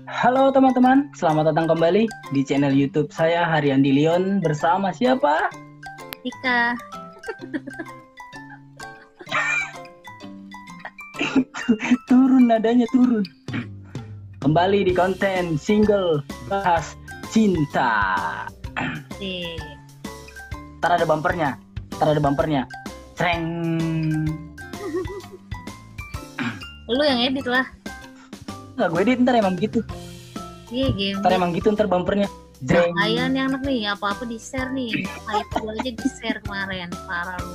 Halo teman-teman, selamat datang kembali di channel YouTube saya Hariandi Leon bersama siapa? Tika. Turun nadanya turun. Kembali di konten single bahas cinta. Ntar ada bumpernya. Cereng. Lu yang edit lah. Nggak, gue edit ntar emang gitu. Iya game. Ntar emang gitu ntar bumpernya. Bahaya nih anak nih, apa-apa di share nih. Hype gue aja di share kemarin, parah lu.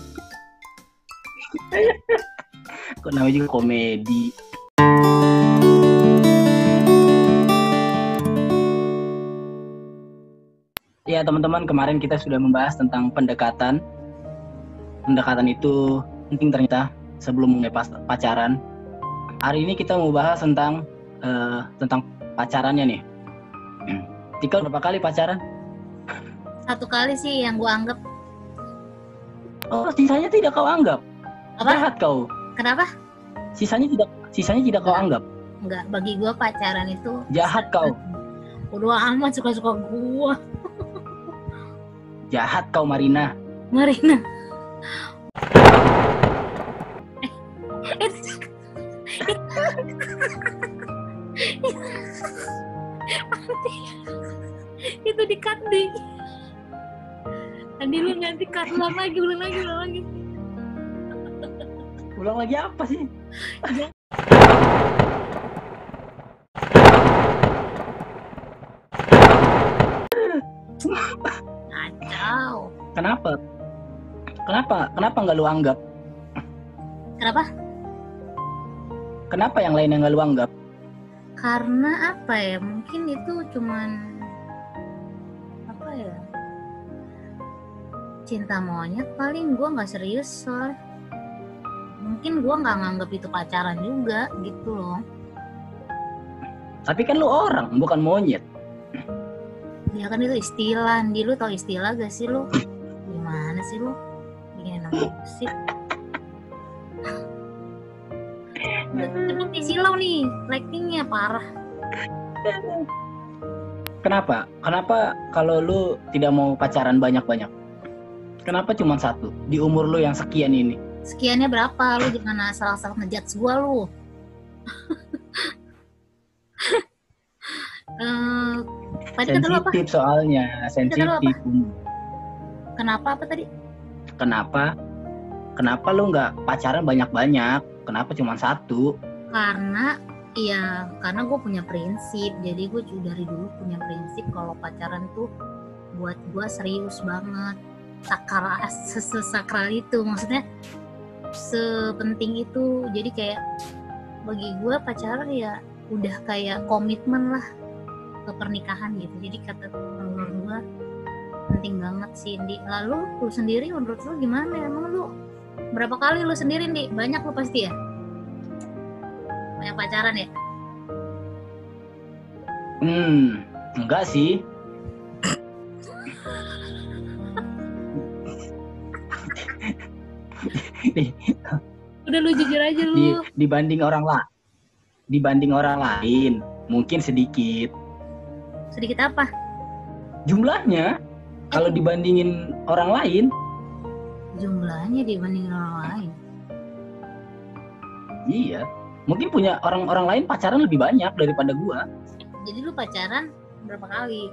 Kok namanya juga komedi. Ya teman-teman, kemarin kita sudah membahas tentang pendekatan. Pendekatan itu penting ternyata sebelum mulai pacaran. Hari ini kita mau bahas tentang pacarannya nih. Tika berapa kali pacaran? 1 kali sih yang gue anggap. Oh, sisanya tidak kau anggap. Apa? Jahat kau. Kenapa? Sisanya tidak kau anggap. Enggak, bagi gue pacaran itu jahat kau. Udah amat suka-suka gue. Jahat kau Marina. Itu di-cut deh. Tadi lu nanti cut ulang lagi. Ulang lagi apa sih? Kacau. Kenapa nggak lu anggap? Kenapa? Kenapa yang lain yang nggak lu anggap? Karena apa ya? Mungkin itu cuman apa ya? Cinta monyet paling, gue nggak serius soal. Mungkin gue nggak nganggap itu pacaran juga gitu loh. Tapi kan lu orang, bukan monyet. Ya kan itu istilah. Di lu tau istilah gak sih lu? Gimana sih lu? Bikin nama musik. Cepet silau nih, ratingnya parah. Kenapa kalau lu tidak mau pacaran banyak-banyak? Kenapa cuma 1 di umur lu yang sekian ini? Sekiannya berapa? Lu jangan asal-asal ngejudge gua lu. Sensitif soalnya, sensitif. Kenapa apa tadi? Kenapa lu nggak pacaran banyak-banyak? Kenapa cuma 1? Karena gue punya prinsip. Jadi gue dari dulu punya prinsip kalau pacaran tuh buat gue serius banget. Sakral itu, maksudnya sepenting itu. Jadi kayak bagi gue pacaran ya udah kayak komitmen lah ke pernikahan gitu. Jadi menurut gue penting banget sih, Di. Lalu lu sendiri menurut lu gimana? Emang lu berapa kali lu sendiri, Di? Banyak lu pasti ya? Banyak pacaran ya? Enggak sih. Udah lu jujur aja lu. Dibanding orang lain mungkin sedikit. Sedikit apa? Jumlahnya kalau dibandingin orang lain. Jumlahnya dibandingin orang lain. Iya. Mungkin punya orang lain pacaran lebih banyak daripada gua. Jadi lu pacaran berapa kali?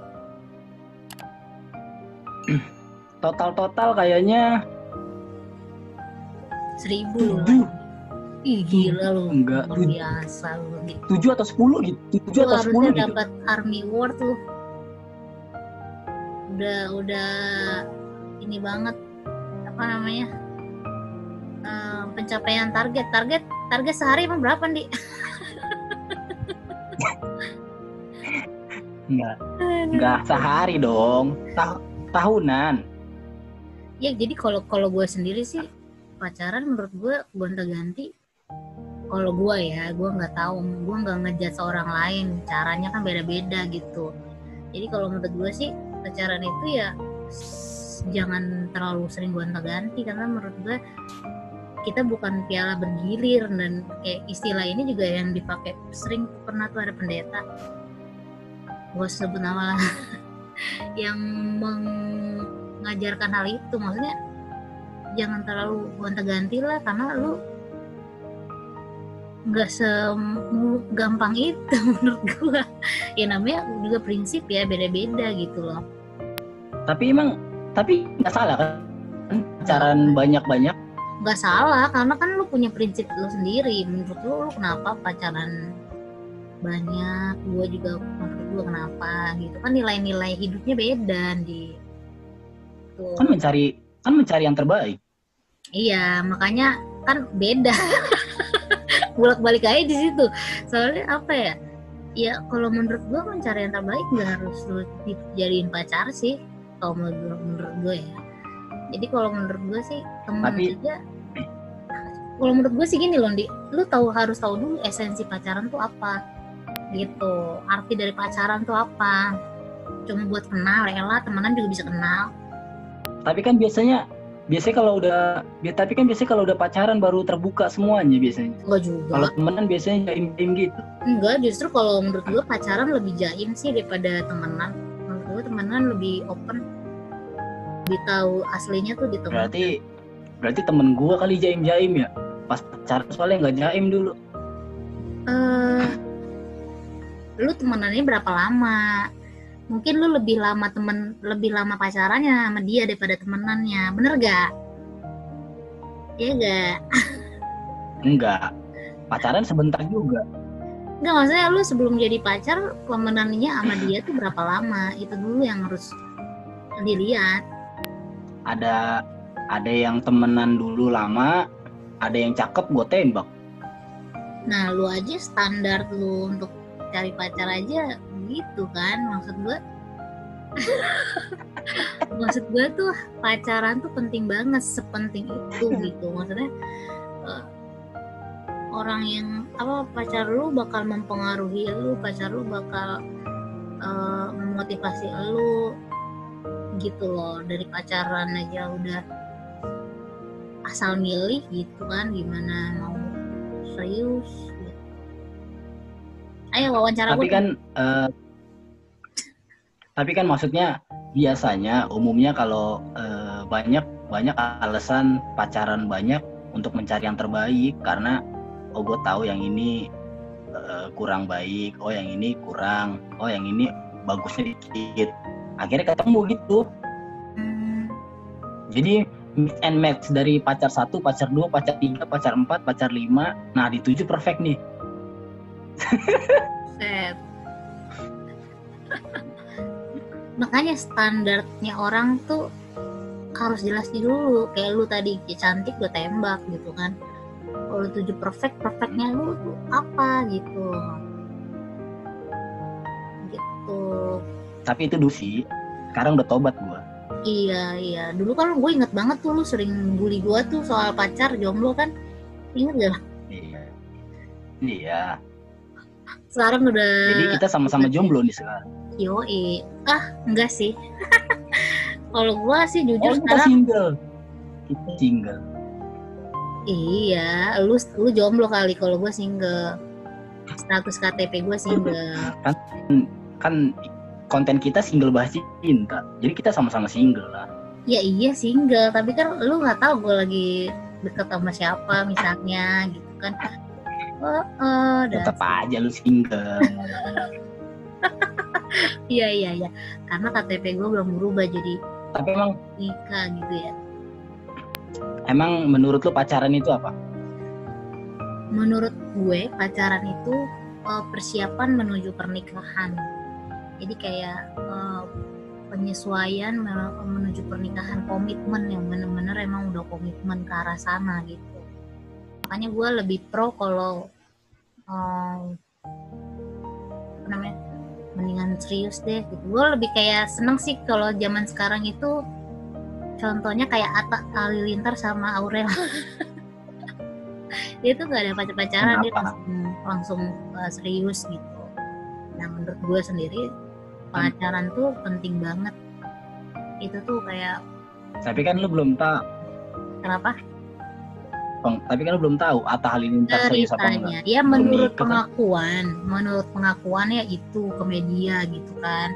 Total kayaknya 1000. 7. Ih gila lu. Enggak, luar biasa lu. 7 atau 10 gitu. 7 atau 10 harusnya gitu. Dapat Army Award tuh. Udah ini banget, apa namanya? Pencapaian target sehari emang berapa, Di? Enggak sehari dong. Tahunan. Ya jadi kalau gue sendiri sih pacaran menurut gue gonta-ganti. Kalau gue nggak tahu, gue nggak ngejudge orang lain, caranya kan beda-beda gitu. Jadi kalau menurut gue sih pacaran itu ya jangan terlalu sering gonta-ganti, karena menurut gue kita bukan piala bergilir. Dan kayak istilah ini juga yang dipakai sering, pernah tuh ada pendeta gue sebut nama lah, yang mengajarkan hal itu. Maksudnya jangan terlalu gonta-ganti lah, karena lu nggak segampang itu menurut gue. Ya namanya juga prinsip ya, beda-beda gitu loh. Tapi nggak salah kan pacaran banyak-banyak? Nggak salah, karena kan lu punya prinsip lu sendiri. Menurut lu kenapa pacaran banyak, gue juga menurut gue kenapa gitu kan, nilai-nilai hidupnya beda di tuh. Kan mencari yang terbaik. Iya, makanya kan beda. Bolak-balik aja di situ. Soalnya apa ya? Ya kalau menurut gue mencari yang terbaik nggak harus lu dijadiin pacar sih. Kalau menurut gue ya. Jadi kalau menurut gue sih temen aja. Kalau menurut gue sih gini loh, lu harus tahu dulu esensi pacaran tuh apa. Gitu. Arti dari pacaran tuh apa? Cuma buat kenal, rela temenan juga bisa kenal. Tapi kan biasanya kalau udah pacaran baru terbuka semuanya biasanya. Enggak juga. Kalau temenan biasanya jaim-jaim gitu. Enggak, justru kalau menurut gue pacaran lebih jaim sih daripada temenan. Menurut gue temenan lebih open, lebih tahu aslinya tuh di temen. Berarti temen gue kali jaim-jaim ya. Pas pacaran soalnya nggak jaim dulu. Lu temenannya berapa lama? Mungkin lu lebih lama pacarannya sama dia daripada temenannya, bener gak? Iya gak? Enggak, pacaran sebentar juga. Enggak, maksudnya lu sebelum jadi pacar temenannya sama dia tuh berapa lama? Itu dulu yang harus dilihat. Ada yang temenan dulu lama, ada yang cakep gue tembak. Nah lu aja standar lu untuk cari pacar aja gitu kan, maksud gue tuh pacaran tuh penting banget, sepenting itu gitu. Maksudnya orang yang pacar lu bakal mempengaruhi lu, pacar lu bakal memotivasi lu gitu loh. Dari pacaran aja udah asal milih gitu kan, gimana mau serius gitu. Ayo wawancara gue. Tapi kan maksudnya biasanya umumnya kalau banyak alasan pacaran banyak untuk mencari yang terbaik, karena gue tahu yang ini kurang baik, yang ini kurang, yang ini bagusnya dikit, akhirnya ketemu gitu. Jadi mix and match dari pacar 1, pacar 2, pacar 3, pacar 4, pacar 5, nah di 7 perfect nih. Set. Makanya standarnya orang tuh harus jelas dulu. Kayak lu tadi cantik gue tembak gitu kan. Kalau 7 perfectnya lu tuh apa gitu. Tapi itu dulu sih, sekarang udah tobat gue. Iya. Dulu kan gue inget banget tuh lu sering bully gue tuh soal pacar jomblo kan. Ingat gak? Iya. Sekarang udah. Jadi kita sama-sama jomblo nih sekarang. Yoi. Enggak sih. Kalau gue sih jujur sekarang kita single. Iya, lu jomblo kali, kalau gue single. Status KTP gue single. Kan konten kita single bahas cinta. Jadi kita sama-sama single lah. Ya iya single, tapi kan lu nggak tahu gue lagi deket sama siapa misalnya gitu kan. Tetap aja lu single. Iya. Karena KTP gue belum berubah jadi. Tapi emang nikah gitu ya. Emang menurut lu pacaran itu apa? Menurut gue pacaran itu persiapan menuju pernikahan. Jadi kayak penyesuaian menuju pernikahan, komitmen yang benar-benar emang udah komitmen ke arah sana gitu. Makanya gue lebih pro kalau mendingan serius deh gitu. Gue lebih kayak seneng sih kalau zaman sekarang itu contohnya kayak Atta Halilintar sama Aurel. Dia tuh gak ada pacar-pacaran, dia langsung serius gitu. Nah menurut gue sendiri pacaran tuh penting banget. Itu tuh kayak. Tapi kan lu belum tahu. Kenapa? tapi kan lu belum tahu Atta Halilintar serius apa ceritanya enggak. ya Belum menurut nikah kan. pengakuan ya itu ke media gitu kan.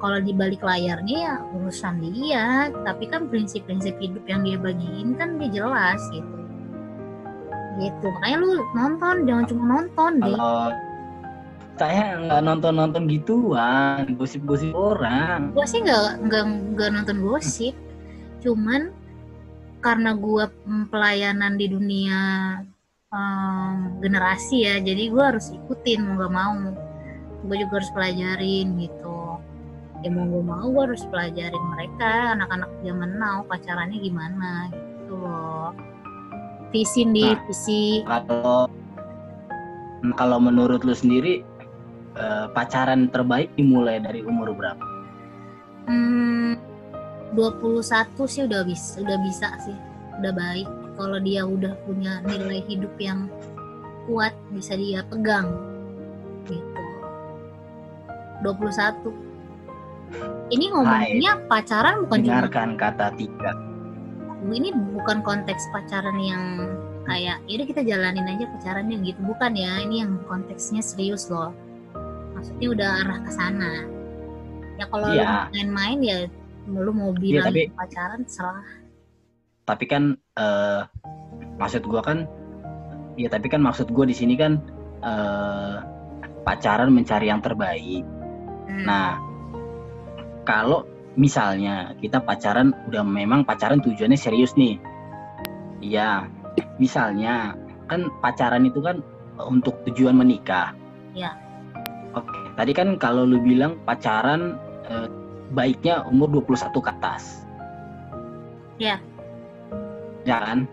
Kalau di balik layarnya ya urusan dia, tapi kan prinsip-prinsip hidup yang dia bagiin kan dia jelas gitu. Gitu. Makanya lu nonton, jangan cuma nonton deh. Kalau saya nggak nonton gituan, gosip-gosip orang. Gue sih nggak nonton gosip, cuman karena gue pelayanan di dunia generasi ya, jadi gue harus ikutin mau gak mau. Gue juga harus pelajarin gitu. Ya mau gak mau gue harus pelajarin mereka, anak-anak zaman now pacarannya gimana gitu loh. Visi. Kalau menurut lu sendiri pacaran terbaik dimulai dari umur berapa? 21 sih udah bisa sih, udah baik. Kalau dia udah punya nilai hidup yang kuat, bisa dia pegang gitu. 21. Ini ngomongnya pacaran bukan cuma, Dengarkan kata tiga. ini bukan konteks pacaran yang kayak yaudah kita jalanin aja pacarannya gitu, bukan ya. Ini yang konteksnya serius loh, maksudnya udah arah ke sana ya. Kalau lu main-main ya lu mau bilang pacaran salah. Tapi kan maksud gue kan ya, tapi kan maksud gue di sini kan pacaran mencari yang terbaik. Nah, kalau misalnya kita pacaran udah memang pacaran tujuannya serius nih, ya misalnya kan pacaran itu kan untuk tujuan menikah. Ya. Oke, tadi kan kalau lu bilang pacaran baiknya umur 21 ke atas. Ya. Ya kan?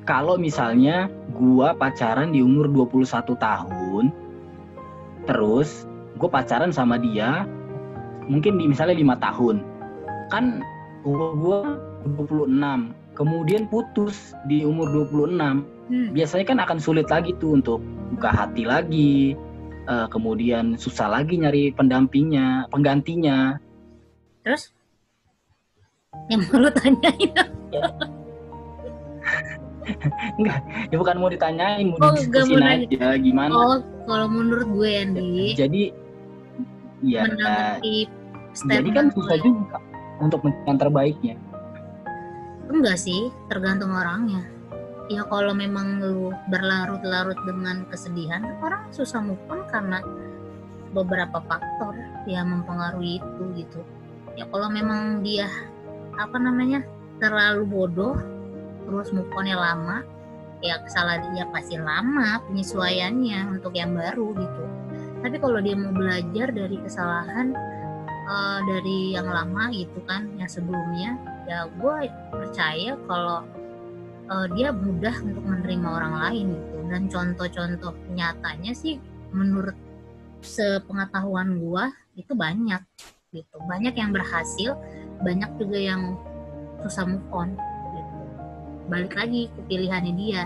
Kalau misalnya gua pacaran di umur 21 tahun, terus gue pacaran sama dia mungkin misalnya 5 tahun, kan umur gue 26, kemudian putus di umur 26, biasanya kan akan sulit lagi tuh untuk buka hati lagi, kemudian susah lagi nyari penggantinya. Terus yang mau lu tanyain enggak, ya bukan mau ditanyain, mau diskusin aja gimana. Oh, kalau menurut gue Andi, jadi ya, jadi kan susah juga untuk mencari yang terbaiknya. Enggak sih, tergantung orangnya. Ya kalau memang lu berlarut-larut dengan kesedihan, orang susah move on karena beberapa faktor yang mempengaruhi itu gitu. Ya kalau memang dia terlalu bodoh, terus move on-nya lama, ya kesalahan dia pasti lama penyesuaiannya untuk yang baru gitu. Tapi kalau dia mau belajar dari kesalahan dari yang lama gitu kan, yang sebelumnya, ya gue percaya kalau dia mudah untuk menerima orang lain gitu. Dan contoh-contoh nyatanya sih menurut sepengetahuan gue itu banyak gitu. Banyak yang berhasil, banyak juga yang susah move on gitu. Balik lagi ke pilihannya dia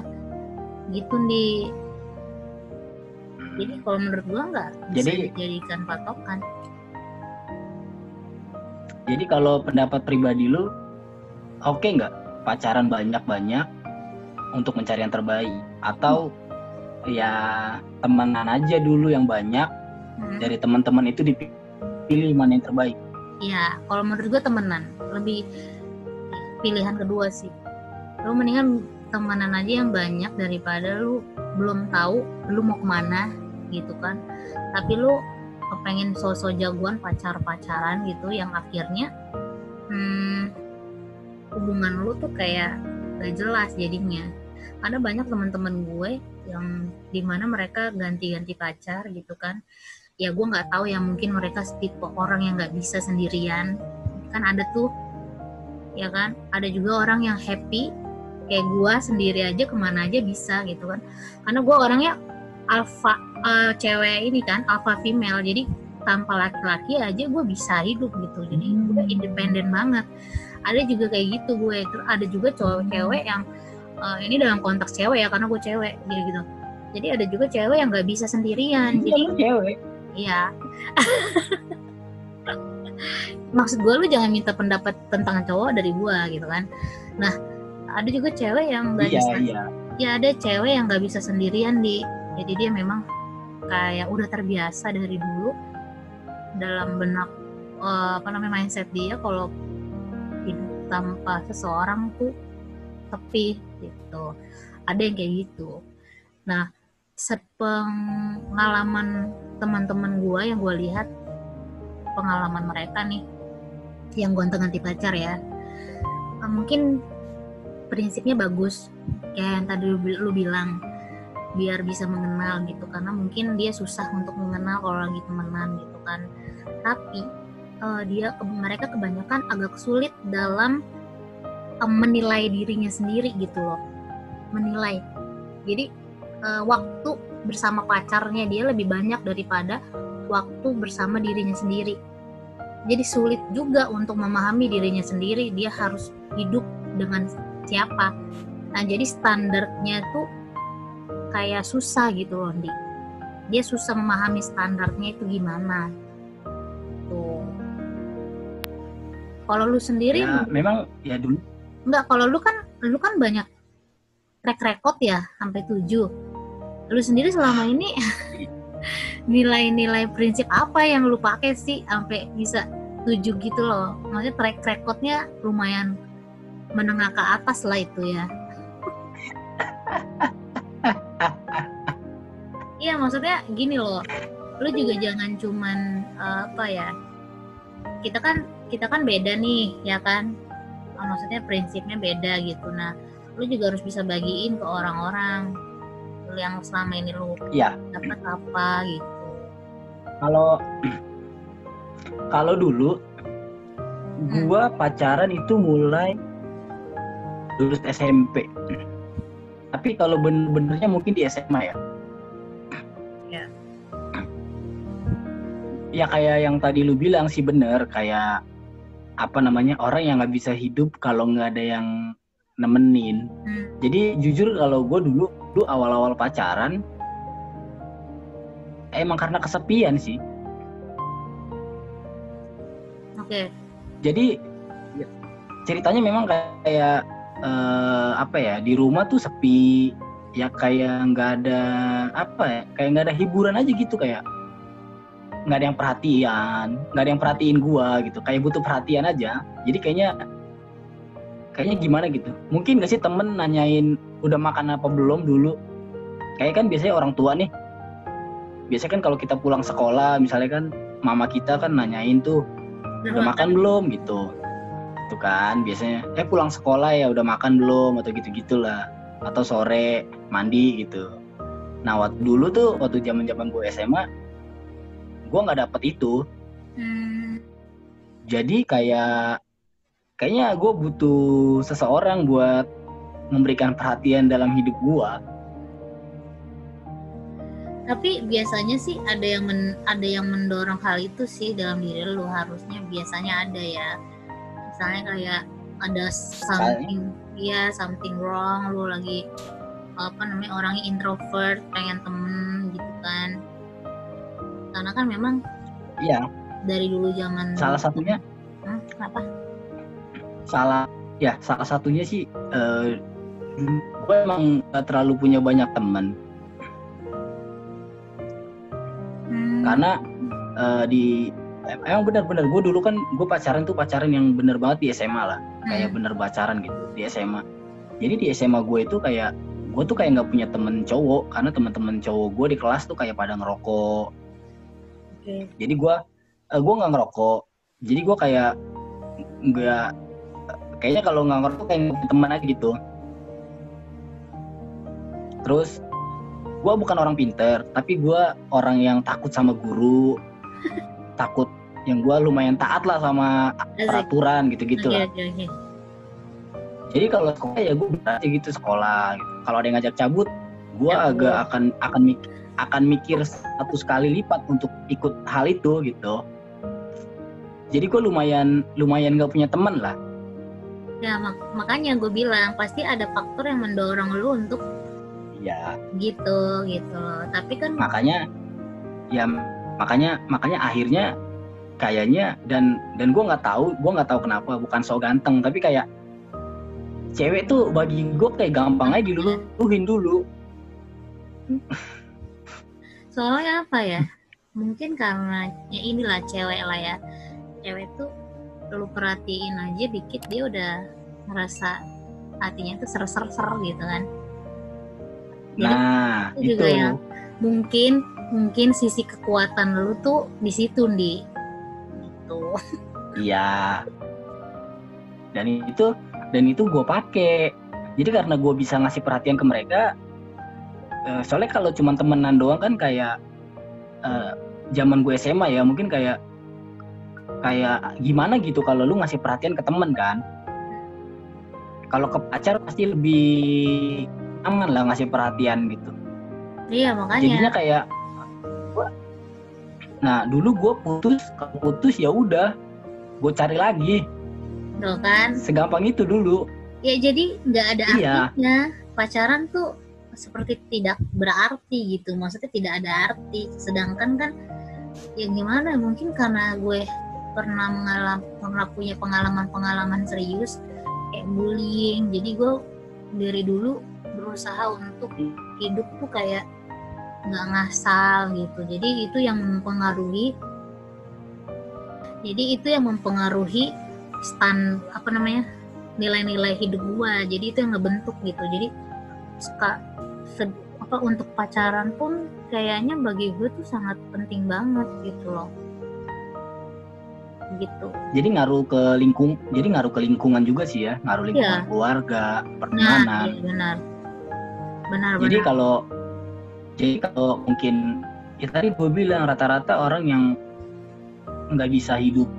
gitu nih. Jadi kalau menurut gua nggak bisa dijadikan patokan. Jadi kalau pendapat pribadi lu, oke nggak pacaran banyak-banyak untuk mencari yang terbaik, atau ya temenan aja dulu yang banyak, dari teman-teman itu dipilih mana yang terbaik? Iya, kalau menurut gua temenan lebih pilihan kedua sih. Lu mendingan temenan aja yang banyak daripada lu belum tahu lu mau kemana gitu kan, tapi lu pengen sosok jagoan pacaran gitu yang akhirnya hubungan lu tuh kayak gak jelas jadinya. Ada banyak teman-teman gue yang dimana mereka ganti-ganti pacar gitu kan, ya gue nggak tahu ya, mungkin mereka tipe orang yang nggak bisa sendirian kan, ada tuh ya kan. Ada juga orang yang happy kayak gue sendiri aja kemana aja bisa gitu kan, karena gue orangnya alpha cewek ini kan, alpha female, jadi tanpa laki-laki aja gue bisa hidup gitu. Jadi gue independen banget. Ada juga kayak gitu gue. Terus ada juga cewek yang ini dalam konteks cewek ya, karena gue cewek gitu. Jadi ada juga cewek yang nggak bisa sendirian. Jadi cewek. Iya. Maksud gue, lu jangan minta pendapat tentang cowok dari gue gitu kan. Nah, ada juga cewek yang nggak Iya, bisa. iya. Ya ada cewek yang nggak bisa sendirian jadi dia memang kayak udah terbiasa dari dulu dalam benak mindset dia kalau hidup tanpa seseorang tuh sepi gitu. Ada yang kayak gitu. Nah, sepengalaman teman-teman gue yang gue lihat pengalaman mereka nih yang gonta-ganti pacar ya, mungkin prinsipnya bagus kayak yang tadi lu bilang, biar bisa mengenal gitu, karena mungkin dia susah untuk mengenal kalau lagi temenan gitu kan. Tapi mereka kebanyakan agak sulit dalam menilai dirinya sendiri gitu loh, menilai. Jadi waktu bersama pacarnya dia lebih banyak daripada waktu bersama dirinya sendiri. Jadi sulit juga untuk memahami dirinya sendiri, dia harus hidup dengan siapa. Nah jadi standarnya tuh kayak susah gitu loh, Di. Dia susah memahami standarnya itu gimana. Tuh. Kalau lu sendiri Ya, memang ya dulu. Enggak, kalau lu kan banyak track record ya sampai 7. Lu sendiri selama ini nilai-nilai prinsip apa yang lu pakai sih sampai bisa 7 gitu loh? Maksudnya track recordnya lumayan menengah ke atas lah itu ya. Iya, maksudnya gini loh, lu juga jangan cuman kita kan beda nih ya kan, maksudnya prinsipnya beda gitu. Nah lu juga harus bisa bagiin ke orang-orang yang selama ini lu dapat apa gitu. Kalau dulu gua pacaran itu mulai lulus SMP. Tapi kalau bener-benernya mungkin di SMA ya. Ya kayak yang tadi lu bilang sih bener, kayak orang yang nggak bisa hidup kalau nggak ada yang nemenin. Jadi jujur kalau gue dulu awal-awal pacaran emang karena kesepian sih. Oke. Jadi ceritanya memang kayak di rumah tuh sepi, ya kayak nggak ada kayak nggak ada hiburan aja gitu, kayak nggak ada yang perhatiin gua gitu, kayak butuh perhatian aja. Jadi kayaknya gimana gitu, mungkin nggak sih temen nanyain udah makan apa belum dulu, kayak kan biasanya orang tua nih, biasanya kan kalau kita pulang sekolah misalnya kan mama kita kan nanyain tuh udah makan belum gitu kan biasanya, pulang sekolah ya udah makan belum atau gitu-gitulah, atau sore mandi gitu. Nah waktu zaman gue SMA gue nggak dapet itu. Jadi kayaknya gue butuh seseorang buat memberikan perhatian dalam hidup gue. Tapi biasanya sih ada yang mendorong hal itu sih dalam diri lu, harusnya biasanya ada ya. Misalnya kayak ada something wrong, lu lagi orangnya introvert, pengen temen gitu kan. Karena kan memang dari dulu zaman salah satunya kenapa? Salah satunya sih gue emang gak terlalu punya banyak teman. Karena emang benar-benar gue dulu kan gue pacaran yang bener banget di SMA lah, kayak bener pacaran gitu di SMA. Jadi di SMA gue itu kayak gue tuh kayak nggak punya temen cowok, karena teman-teman cowok gue di kelas tuh kayak pada ngerokok. Jadi gue nggak ngerokok, jadi gue kayak nggak, kayaknya kalau nggak ngerokok kayak teman aja gitu. Terus gue bukan orang pinter, tapi gue orang yang takut sama guru, takut, yang gue lumayan taat lah sama peraturan gitu-gitu lah. Jadi kalau sekolah ya gue berarti gitu sekolah gitu. Kalau ada yang ngajak cabut, gue agak akan mikir 100 kali lipat untuk ikut hal itu gitu. Jadi gue lumayan gak punya teman lah. Ya makanya gue bilang pasti ada faktor yang mendorong lu untuk gitu. Tapi kan makanya akhirnya kayaknya dan gue nggak tahu kenapa, bukan so ganteng, tapi kayak cewek tuh bagi gue kayak gampang aja diluluhin dulu. Soalnya apa ya? Mungkin karena ya inilah cewek lah ya. Cewek tuh lu perhatiin aja dikit dia udah ngerasa hatinya tuh ser-ser gitu kan. Jadi Nah, itu juga yang mungkin sisi kekuatan lu tuh di situ di gitu. Iya. Dan itu gue pakai. Jadi karena gue bisa ngasih perhatian ke mereka, soalnya kalau cuma temenan doang kan kayak zaman gue SMA ya, mungkin kayak gimana gitu kalau lu ngasih perhatian ke temen kan. Kalau ke pacar pasti lebih aman lah ngasih perhatian gitu. Iya makanya. Jadinya kayak dulu gue kalau putus ya udah, gue cari lagi. Tuh kan? Segampang itu dulu. Ya jadi nggak ada artinya. Pacaran tuh seperti tidak berarti gitu. Maksudnya tidak ada arti. Sedangkan kan ya gimana? Mungkin karena gue pernah punya pengalaman serius kayak bullying. Jadi gue dari dulu berusaha untuk hidup tuh kayak nggak ngasal gitu. Jadi itu yang mempengaruhi nilai-nilai hidup gua. Jadi itu yang ngebentuk gitu. Jadi untuk pacaran pun kayaknya bagi gue tuh sangat penting banget gitu loh. Gitu. Jadi ngaruh ke lingkungan juga sih ya, ngaruh lingkungan keluarga, pertemanan. Nah, benar. Jadi kalau mungkin ya tadi gue bilang rata-rata orang yang nggak bisa hidup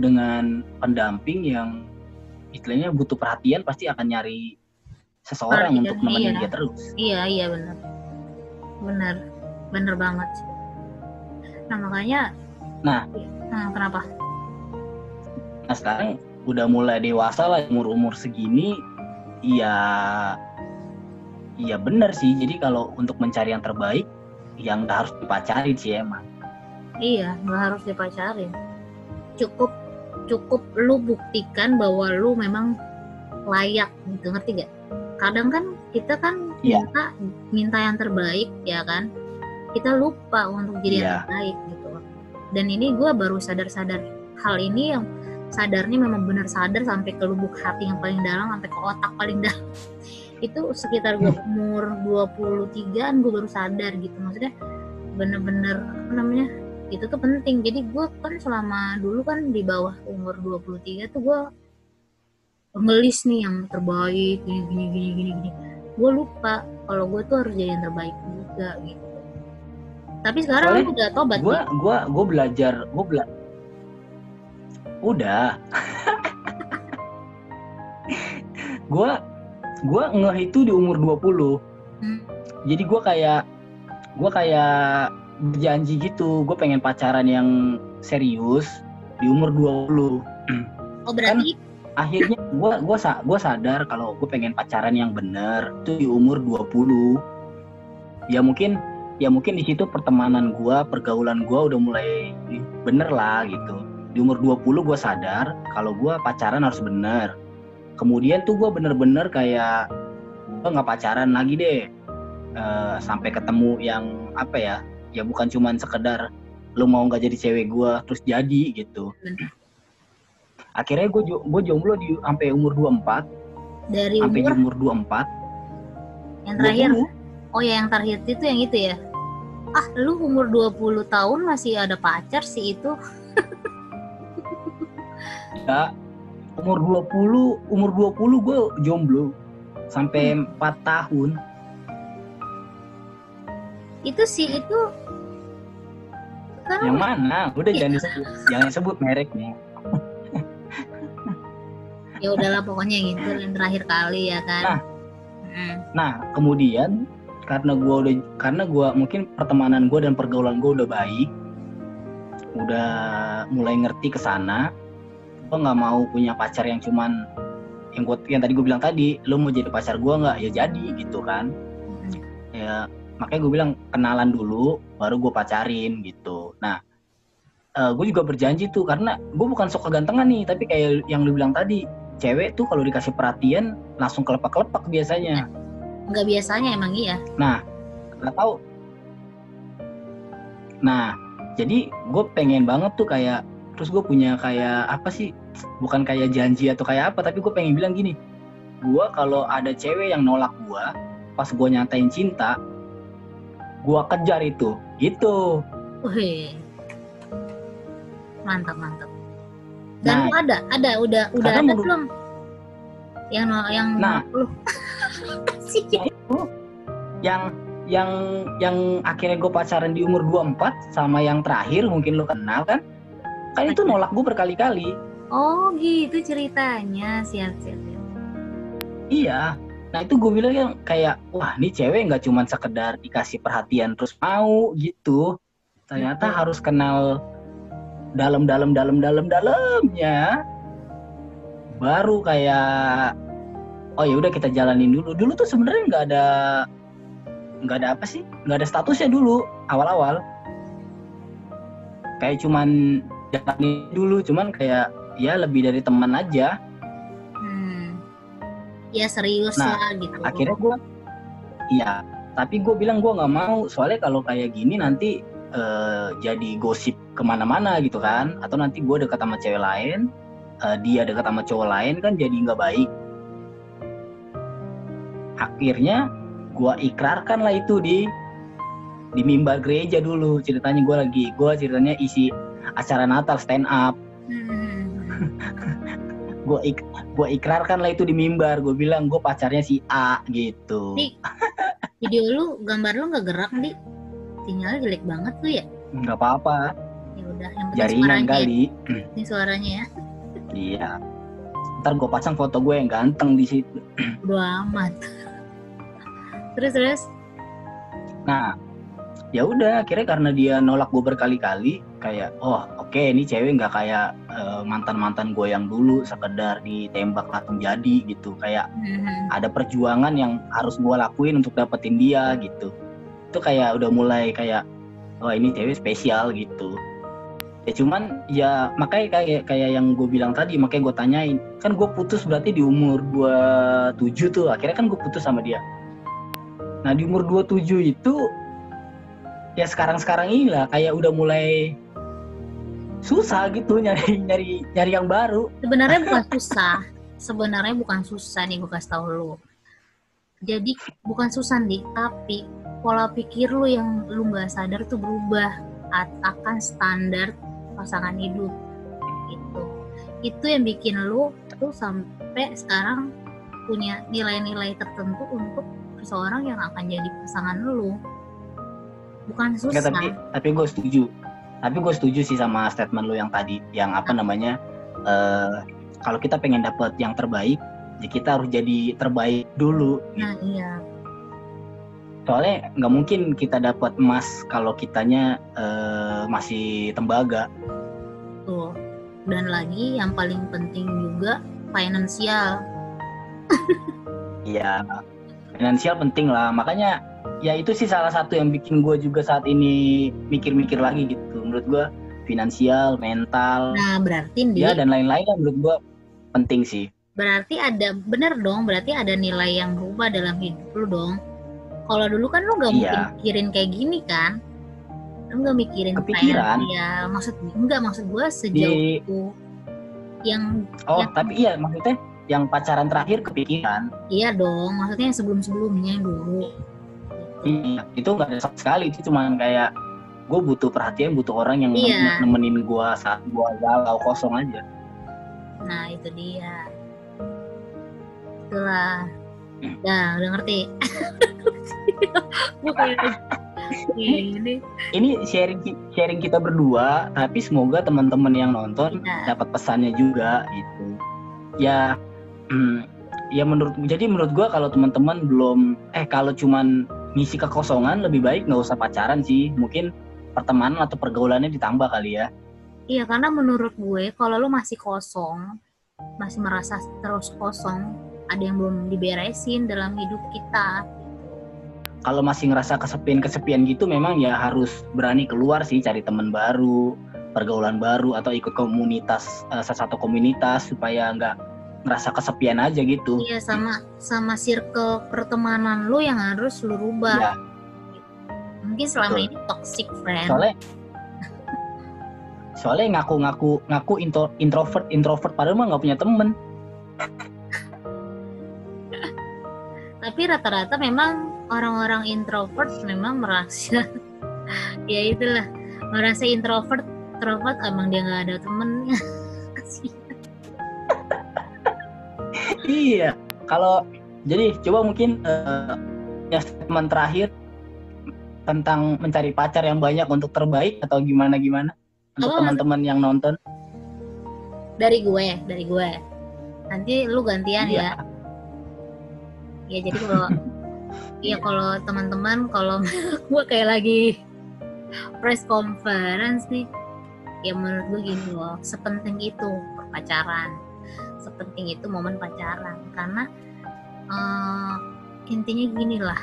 dengan pendamping yang istilahnya butuh perhatian, pasti akan nyari seseorang untuk menemani dia terus. Iya benar banget. Nah makanya. Kenapa? Nah sekarang udah mulai dewasa lah, umur segini, iya benar sih. Jadi kalau untuk mencari yang terbaik, yang nggak harus dipacarin sih emang. Iya, nggak harus dipacarin. Cukup lu buktikan bahwa lu memang layak gitu, ngerti gak? Kadang kan kita kan minta yang terbaik ya kan, kita lupa untuk jadi yang terbaik gitu. Dan ini gue baru sadar hal ini, yang sadarnya memang benar sadar sampai ke lubuk hati yang paling dalam, sampai ke otak paling dalam. Itu sekitar gue umur 23an gue baru sadar gitu. Maksudnya bener-bener itu tuh penting. Jadi gue kan selama dulu kan di bawah umur 23 tuh gue ngelis nih yang terbaik gini. Gue lupa kalau gue tuh harus jadi yang terbaik juga gitu. Tapi sekarang lu udah tobat. Gue belajar udah. gue ngeh itu di umur 20. Jadi gue kayak berjanji gitu, gue pengen pacaran yang serius di umur 20. Oh berarti kan akhirnya gue sadar kalau gue pengen pacaran yang bener itu di umur 20. Ya mungkin di situ pertemanan gue, pergaulan gue udah mulai bener lah gitu. Di umur 20 gue sadar kalau gue pacaran harus bener. Kemudian tuh gue bener-bener kayak gue nggak pacaran lagi deh, sampai ketemu yang ya bukan cuman sekedar lu mau nggak jadi cewek gue terus jadi gitu. Akhirnya gue jomblo sampai umur 24. Dari umur 24. Yang terakhir 20. Oh ya yang terakhir itu yang itu ya. Lu umur 20 tahun masih ada pacar sih itu. Ya, umur 20 gue jomblo sampai 4 tahun. Itu sih itu kan yang mana? Udah jangan sebut mereknya. Ya udahlah pokoknya yang itu yang terakhir kali ya kan. Nah, kemudian karena gue mungkin pertemanan gue dan pergaulan gue udah baik, udah mulai ngerti ke sana. Gue nggak mau punya pacar yang cuman yang tadi gue bilang tadi, lo mau jadi pacar gue nggak? Ya jadi gitu kan. Ya makanya gue bilang kenalan dulu baru gue pacarin gitu. Nah gue juga berjanji tuh, karena gue bukan sok kegantengan nih, tapi kayak yang lu bilang tadi, cewek tuh kalau dikasih perhatian langsung kelepak-kelepak biasanya. Nggak biasanya emang iya. Nah, nggak tahu. Nah, jadi gue pengen banget tuh kayak, terus gue punya kayak apa sih? Bukan kayak janji atau kayak apa, tapi gue pengen bilang gini, gue kalau ada cewek yang nolak gue, pas gue nyatain cinta, gue kejar itu, gitu. Wih, mantap. Dan Nah, lu ada udah karena ada menurut- belum yang Nah. lu sih? yang akhirnya gue pacaran di umur 24 sama yang terakhir mungkin lo kenal kan itu nolak gue berkali-kali. Oh gitu ceritanya, siap. Iya, nah itu gue bilang yang kayak wah ini cewek nggak cuma sekedar dikasih perhatian terus mau gitu, ternyata Betul. harus kenal dalamnya baru kayak oh ya udah kita jalanin dulu tuh sebenarnya nggak ada apa sih, nggak ada statusnya dulu awal-awal, kayak cuman jalanin dulu, cuman kayak ya lebih dari teman aja. Ya serius Nah, lah gitu. Akhirnya gue iya, tapi gue bilang gue nggak mau, soalnya kalau kayak gini nanti jadi gosip kemana-mana gitu kan, atau nanti gue dekat sama cewek lain, dia dekat sama cowok lain kan jadi nggak baik. Akhirnya gue ikrarkan lah itu di mimbar gereja dulu. Ceritanya ceritanya isi acara Natal stand up. Gue ikrarkan lah itu di mimbar. Gue bilang gue pacarnya si A gitu. Di video lu, gambar lu nggak gerak Di, sinyalnya jelek banget tuh ya. Nggak apa-apa. Ya udah, yang penting Jaringan suaranya. kali. Ini suaranya ya. Iya. Ntar gue pasang foto gue yang ganteng di situ. Udah amat. Terus. Nah, ya udah akhirnya karena dia nolak gue berkali-kali, kayak oke, ini cewek nggak kayak mantan gue yang dulu sekedar ditembak langsung jadi gitu, kayak ada perjuangan yang harus gue lakuin untuk dapetin dia gitu. Itu kayak udah mulai kayak ini cewek spesial gitu. Ya cuman ya makanya kayak yang gue bilang tadi, makanya gue tanyain, kan gue putus berarti di umur 27 tuh, akhirnya kan gue putus sama dia. Nah di umur 27 itu ya sekarang inilah kayak udah mulai susah gitu nyari yang baru. Sebenarnya bukan susah nih, gue kasih tau lu. Jadi bukan susah nih, tapi pola pikir lu yang lu nggak sadar tuh berubah akan standar pasangan hidup gitu. Itu yang bikin lu tuh sampai sekarang punya nilai-nilai tertentu untuk seseorang yang akan jadi pasangan lu. Bukan susah. Nggak, tapi gue setuju sih sama statement lu yang tadi, yang apa namanya, kalau kita pengen dapet yang terbaik, ya kita harus jadi terbaik dulu. Nah iya. Soalnya nggak mungkin kita dapat emas kalau kitanya masih tembaga. Tuh. Dan lagi yang paling penting juga finansial. Iya, finansial penting lah. Makanya ya itu sih salah satu yang bikin gue juga saat ini mikir-mikir lagi gitu. Menurut gue finansial, mental, Nah berarti ya dan lain-lain kan menurut gue penting sih. Berarti ada, bener dong, berarti ada nilai yang berubah dalam hidup lu dong. Kalau dulu kan lu gak mungkin mikirin kayak gini kan. Lu gak mikirin kepikiran. Ya maksud gue sejauh itu yang tapi iya maksudnya yang pacaran terakhir kepikiran. Iya dong, maksudnya yang sebelum-sebelumnya dulu. Iya, itu nggak ada sama sekali, itu cuma kayak gue butuh perhatian, butuh orang yang nemenin gue saat gue galau kosong aja. Nah itu dia, itulah. Udah ngerti. Ini sharing kita berdua, tapi semoga teman-teman yang nonton dapat pesannya juga gitu. Ya menurut gue kalau teman-teman belum kalau cuman ngisi kekosongan, lebih baik nggak usah pacaran sih, mungkin pertemanan atau pergaulannya ditambah kali ya. Iya, karena menurut gue kalau lu masih kosong, masih merasa terus kosong, ada yang belum diberesin dalam hidup kita. Kalau masih ngerasa kesepian gitu, memang ya harus berani keluar sih, cari teman baru, pergaulan baru, atau ikut komunitas, satu komunitas, supaya nggak ngerasa kesepian aja gitu. Iya, sama circle pertemanan lu yang harus lu rubah. Ya, Mungkin selama betul. ini toxic friend. Soalnya ngaku introvert padahal mah nggak punya temen. Tapi rata-rata memang orang-orang introvert memang merasa ya itulah, merasa introvert emang dia nggak ada temennya. Kasihan. Iya. Kalau jadi coba mungkin ya statement terakhir tentang mencari pacar yang banyak untuk terbaik atau gimana untuk Apa teman-teman yang nonton. dari gue nanti lu gantian Iya. Ya jadi kalau ya kalau teman-teman, kalau gue kayak lagi press conference nih, ya menurut gue gini loh, sepenting itu pacaran, sepenting itu momen pacaran, karena intinya gini lah,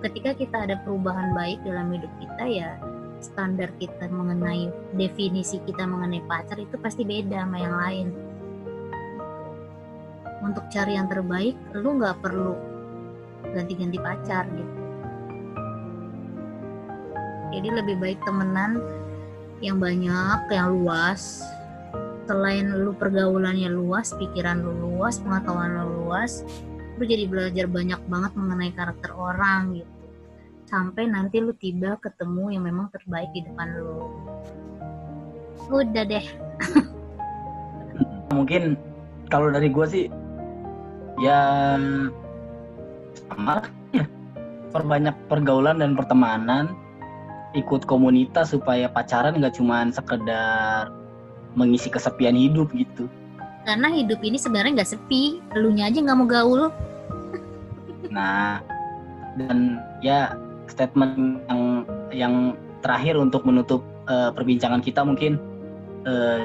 ketika kita ada perubahan baik dalam hidup kita, ya standar kita mengenai definisi kita mengenai pacar itu pasti beda sama yang lain. Untuk cari yang terbaik, lu nggak perlu ganti-ganti pacar gitu. Jadi lebih baik temenan yang banyak, yang luas. Selain lu pergaulannya luas, pikiran lu luas, pengetahuan lu luas, lu jadi belajar banyak banget mengenai karakter orang gitu. Sampai nanti lu tiba ketemu yang memang terbaik di depan lu. Udah deh. Mungkin kalau dari gue sih ya sama ya, perbanyak pergaulan dan pertemanan, ikut komunitas supaya pacaran nggak cuma sekedar mengisi kesepian hidup gitu. Karena hidup ini sebenarnya nggak sepi, elunya aja nggak mau gaul. Nah, dan ya statement yang terakhir untuk menutup perbincangan kita mungkin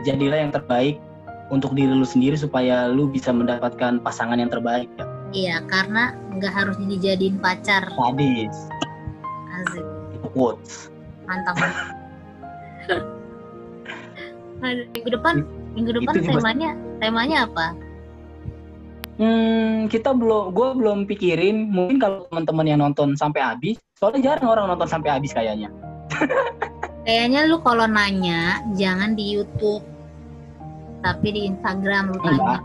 jadilah yang terbaik untuk diri lu sendiri supaya lu bisa mendapatkan pasangan yang terbaik ya. Iya, karena nggak harus dijadiin pacar. Sadis. Asik. Itu quotes. Mantap. Minggu depan temanya apa? Gue belum pikirin. Mungkin kalau teman-teman yang nonton sampai habis, soalnya jarang orang nonton sampai habis kayaknya. Kayaknya lu kalau nanya jangan di YouTube, tapi di Instagram lu tanya.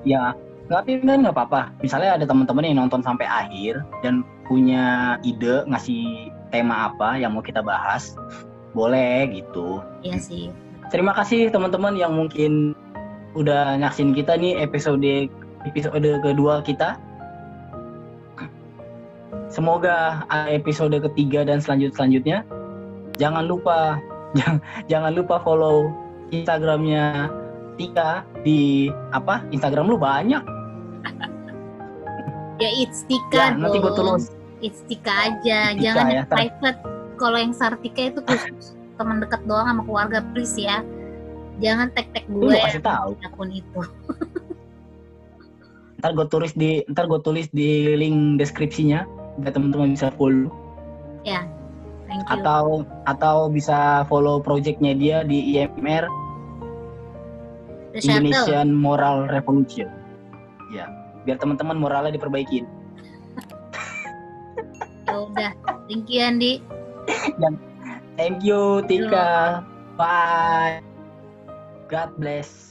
Ya, tapi kan nggak apa-apa. Misalnya ada teman-teman yang nonton sampai akhir dan punya ide ngasih tema apa yang mau kita bahas, boleh gitu. Iya sih. Terima kasih teman-teman yang mungkin udah nyaksin kita nih episode kedua kita. Semoga episode ketiga dan selanjutnya. Jangan lupa follow Instagramnya Tika di apa? Instagram lu banyak. Ya it's Tika dong. Nanti gue tulis. It's Tika aja, Tika, jangan ya, yang private. Kalau yang Sartika itu khusus teman dekat doang sama keluarga, please ya. Jangan tag gue kasih tahu akun itu. Ntar gue tulis di link deskripsinya biar teman-teman bisa follow. Ya, thank you. Atau bisa follow projectnya dia di IMR, Indonesian Moral Revolution. Ya, biar teman-teman moralnya diperbaikin. Ya udah, thank you Andi. Thank you Tika. Bye. God bless.